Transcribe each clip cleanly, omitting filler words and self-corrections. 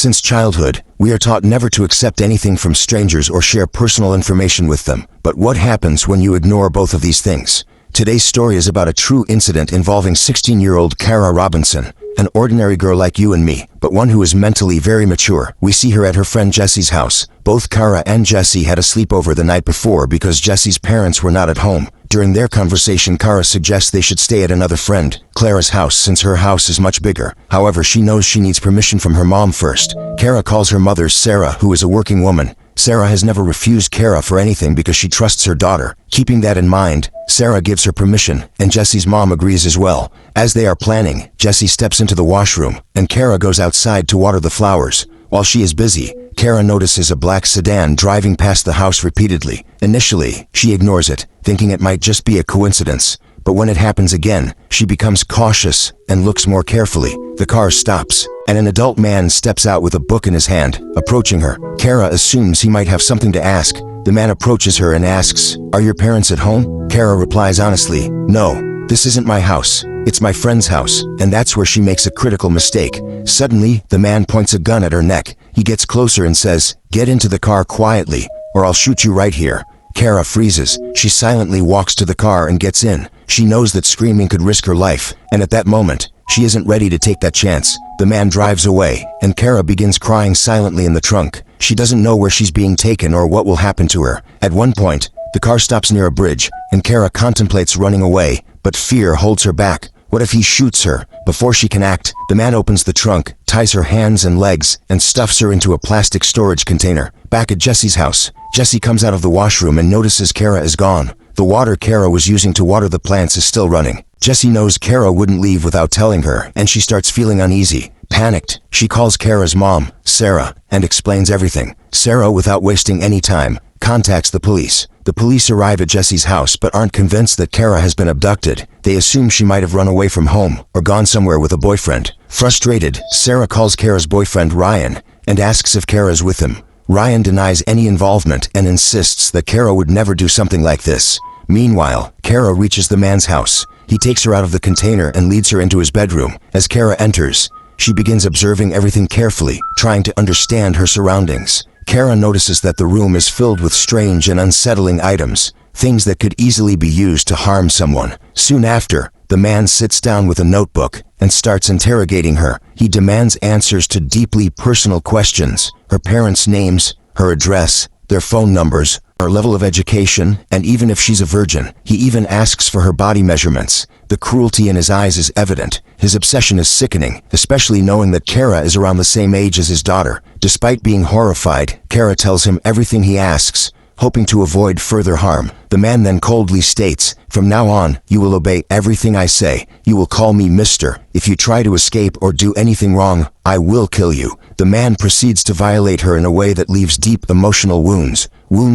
Since childhood, we are taught never to accept anything from strangers or share personal information with them. But what happens when you ignore both of these things? Today's story is about a true incident involving 16-year-old Kara Robinson, an ordinary girl like you and me, but one who is mentally very mature. We see her at her friend Jesse's house. Both Kara and Jesse had a sleepover the night before because Jesse's parents were not at home. During their conversation, Kara suggests they should stay at another friend, Clara's house, since her house is much bigger. However, she knows she needs permission from her mom first. Kara calls her mother Sarah, who is a working woman. Sarah has never refused Kara for anything because she trusts her daughter. Keeping that in mind, Sarah gives her permission, and Jesse's mom agrees as well. As they are planning, Jesse steps into the washroom, and Kara goes outside to water the flowers. While she is busy, Kara notices a black sedan driving past the house repeatedly. Initially, she ignores it, thinking it might just be a coincidence. But when it happens again, she becomes cautious and looks more carefully. The car stops, and an adult man steps out with a book in his hand. Approaching her, Kara assumes he might have something to ask. The man approaches her and asks, "Are your parents at home?" Kara replies honestly, "No, this isn't my house. It's my friend's house." And that's where she makes a critical mistake. Suddenly, the man points a gun at her neck. He gets closer and says, "Get into the car quietly, or I'll shoot you right here." Kara freezes. She silently walks to the car and gets in. She knows that screaming could risk her life, and at that moment, she isn't ready to take that chance. The man drives away, and Kara begins crying silently in the trunk. She doesn't know where she's being taken or what will happen to her. At one point, the car stops near a bridge, and Kara contemplates running away, but fear holds her back. What if he shoots her? Before she can act, the man opens the trunk, ties her hands and legs, and stuffs her into a plastic storage container. Back at Jesse's house, Jesse comes out of the washroom and notices Kara is gone. The water Kara was using to water the plants is still running. Jesse knows Kara wouldn't leave without telling her, and she starts feeling uneasy. Panicked, she calls Kara's mom, Sarah, and explains everything. Sarah, without wasting any time, contacts the police. The police arrive at Jesse's house but aren't convinced that Kara has been abducted. They assume she might have run away from home or gone somewhere with a boyfriend. Frustrated, Sarah calls Kara's boyfriend Ryan and asks if Kara is with him. Ryan denies any involvement and insists that Kara would never do something like this. Meanwhile, Kara reaches the man's house. He takes her out of the container and leads her into his bedroom. As Kara enters, she begins observing everything carefully, trying to understand her surroundings. Kara notices that the room is filled with strange and unsettling items, things that could easily be used to harm someone. Soon after, the man sits down with a notebook and starts interrogating her. He demands answers to deeply personal questions: her parents' names, her address, their phone numbers, her level of education, and even if she's a virgin. He even asks for her body measurements. The cruelty in his eyes is evident. His obsession is sickening, especially knowing that Kara is around the same age as his daughter. Despite being horrified, Kara tells him everything he asks, hoping to avoid further harm. The man then coldly states, "From now on, you will obey everything I say. You will call me Mister. If you try to escape or do anything wrong, I will kill you." The man proceeds to violate her in a way that leaves deep emotional wounds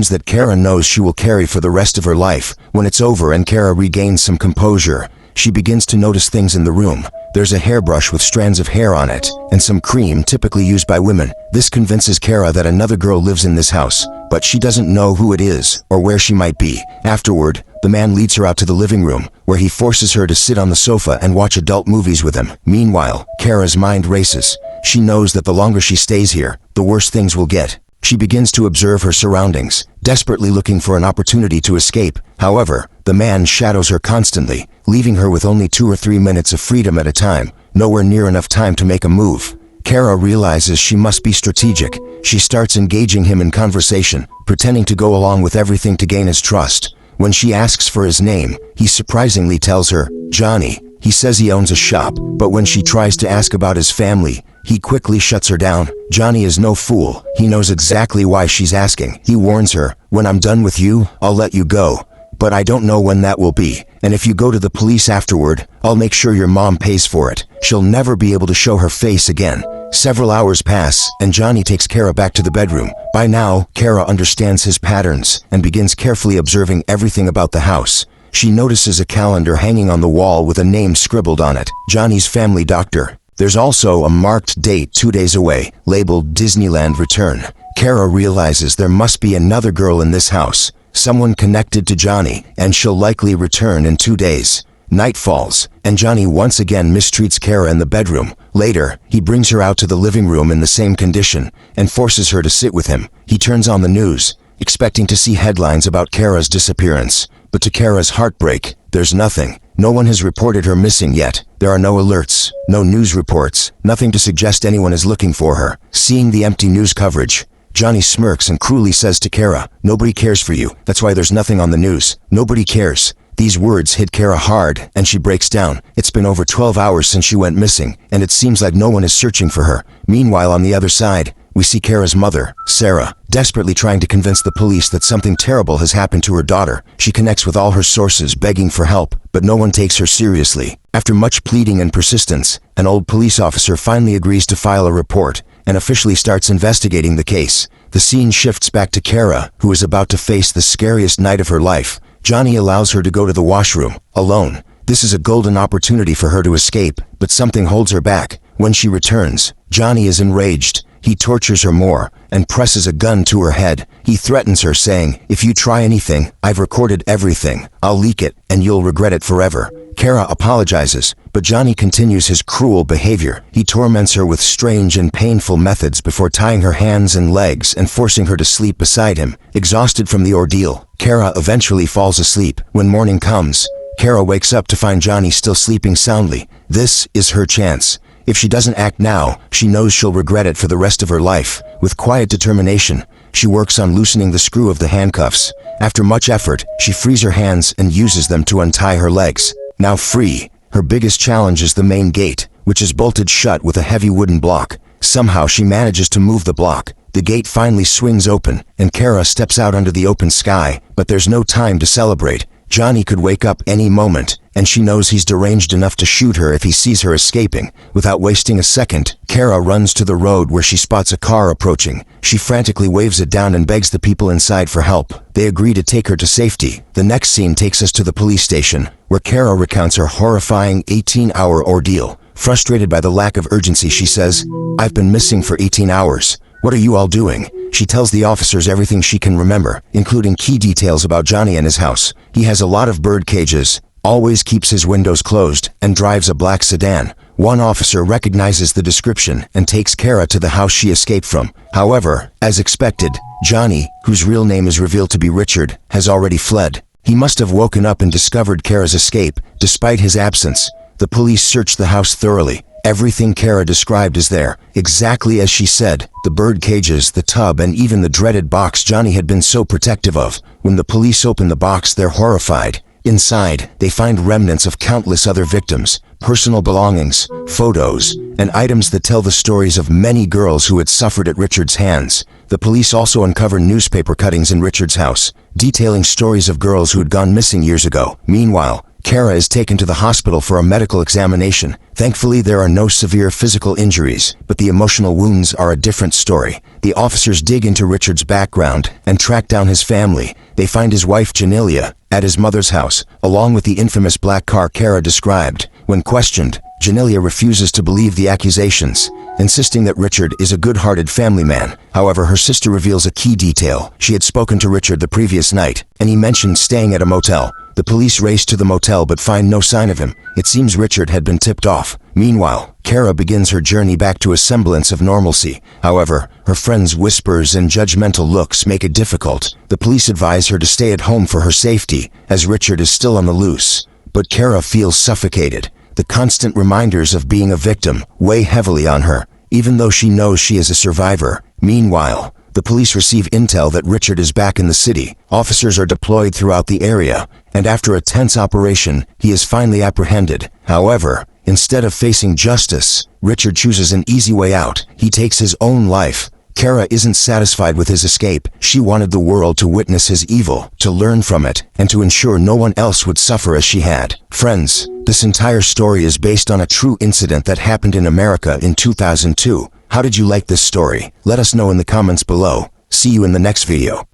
that Kara knows she will carry for the rest of her life. When it's over and Kara regains some composure, she begins to notice things in the room. There's a hairbrush with strands of hair on it, and some cream typically used by women. This convinces Kara that another girl lives in this house, but she doesn't know who it is or where she might be. Afterward, the man leads her out to the living room, where he forces her to sit on the sofa and watch adult movies with him. Meanwhile, Kara's mind races. She knows that the longer she stays here, the worse things will get. She begins to observe her surroundings, desperately looking for an opportunity to escape. However, the man shadows her constantly, leaving her with only 2 or 3 minutes of freedom at a time, nowhere near enough time to make a move. Kara realizes she must be strategic. She starts engaging him in conversation, pretending to go along with everything to gain his trust. When she asks for his name, he surprisingly tells her, "Johnny." He says he owns a shop, but when she tries to ask about his family, he quickly shuts her down. Johnny is no fool. He knows exactly why she's asking. He warns her, "When I'm done with you, I'll let you go. But I don't know when that will be. And if you go to the police afterward, I'll make sure your mom pays for it. She'll never be able to show her face again." Several hours pass, and Johnny takes Kara back to the bedroom. By now, Kara understands his patterns and begins carefully observing everything about the house. She notices a calendar hanging on the wall with a name scribbled on it: Johnny's family doctor. There's also a marked date 2 days away, labeled Disneyland Return. Kara realizes there must be another girl in this house, someone connected to Johnny, and she'll likely return in 2 days. Night falls, and Johnny once again mistreats Kara in the bedroom. Later, he brings her out to the living room in the same condition and forces her to sit with him. He turns on the news, expecting to see headlines about Kara's disappearance. But to Kara's heartbreak, there's nothing. No one has reported her missing yet. There are no alerts, no news reports, nothing to suggest anyone is looking for her. Seeing the empty news coverage, Johnny smirks and cruelly says to Kara, "Nobody cares for you. That's why there's nothing on the news. Nobody cares." These words hit Kara hard, and she breaks down. It's been over 12 hours since she went missing, and it seems like no one is searching for her. Meanwhile, on the other side, we see Kara's mother, Sarah, desperately trying to convince the police that something terrible has happened to her daughter. She connects with all her sources, begging for help, but no one takes her seriously. After much pleading and persistence, an old police officer finally agrees to file a report and officially starts investigating the case. The scene shifts back to Kara, who is about to face the scariest night of her life. Johnny allows her to go to the washroom, alone. This is a golden opportunity for her to escape, but something holds her back. When she returns, Johnny is enraged. He tortures her more and presses a gun to her head. He threatens her, saying, "If you try anything, I've recorded everything. I'll leak it, and you'll regret it forever." Kara apologizes, but Johnny continues his cruel behavior. He torments her with strange and painful methods before tying her hands and legs and forcing her to sleep beside him. Exhausted from the ordeal, Kara eventually falls asleep. When morning comes, Kara wakes up to find Johnny still sleeping soundly. This is her chance. If she doesn't act now, she knows she'll regret it for the rest of her life. With quiet determination, she works on loosening the screw of the handcuffs. After much effort, she frees her hands and uses them to untie her legs. Now free, her biggest challenge is the main gate, which is bolted shut with a heavy wooden block. Somehow she manages to move the block. The gate finally swings open, and Kara steps out under the open sky, but there's no time to celebrate. Johnny could wake up any moment, and she knows he's deranged enough to shoot her if he sees her escaping. Without wasting a second, Kara runs to the road where she spots a car approaching. She frantically waves it down and begs the people inside for help. They agree to take her to safety. The next scene takes us to the police station, where Kara recounts her horrifying 18-hour ordeal. Frustrated by the lack of urgency, she says, "I've been missing for 18 hours. What are you all doing?" She tells the officers everything she can remember, including key details about Johnny and his house. He has a lot of bird cages, always keeps his windows closed, and drives a black sedan. One officer recognizes the description and takes Kara to the house she escaped from. However, as expected, Johnny, whose real name is revealed to be Richard, has already fled. He must have woken up and discovered Kara's escape. Despite his absence, the police search the house thoroughly. Everything Kara described is there, exactly as she said. The bird cages, the tub, and even the dreaded box Johnny had been so protective of. When the police open the box, they're horrified. Inside, they find remnants of countless other victims, personal belongings, photos, and items that tell the stories of many girls who had suffered at Richard's hands. The police also uncover newspaper cuttings in Richard's house, detailing stories of girls who had gone missing years ago. Meanwhile, Kara is taken to the hospital for a medical examination. Thankfully, there are no severe physical injuries, but the emotional wounds are a different story. The officers dig into Richard's background and track down his family. They find his wife Janelia at his mother's house, along with the infamous black car Kara described. When questioned, Janelia refuses to believe the accusations, insisting that Richard is a good-hearted family man. However, her sister reveals a key detail. She had spoken to Richard the previous night, and he mentioned staying at a motel. The police race to the motel but find no sign of him. It seems Richard had been tipped off. Meanwhile, Kara begins her journey back to a semblance of normalcy. However, her friends' whispers and judgmental looks make it difficult. The police advise her to stay at home for her safety, as Richard is still on the loose. But Kara feels suffocated. The constant reminders of being a victim weigh heavily on her, even though she knows she is a survivor. Meanwhile, the police receive intel that Richard is back in the city. Officers are deployed throughout the area, and after a tense operation, he is finally apprehended. However, instead of facing justice, Richard chooses an easy way out. He takes his own life. Kara isn't satisfied with his escape. She wanted the world to witness his evil, to learn from it, and to ensure no one else would suffer as she had. Friends, this entire story is based on a true incident that happened in America in 2002. How did you like this story? Let us know in the comments below. See you in the next video.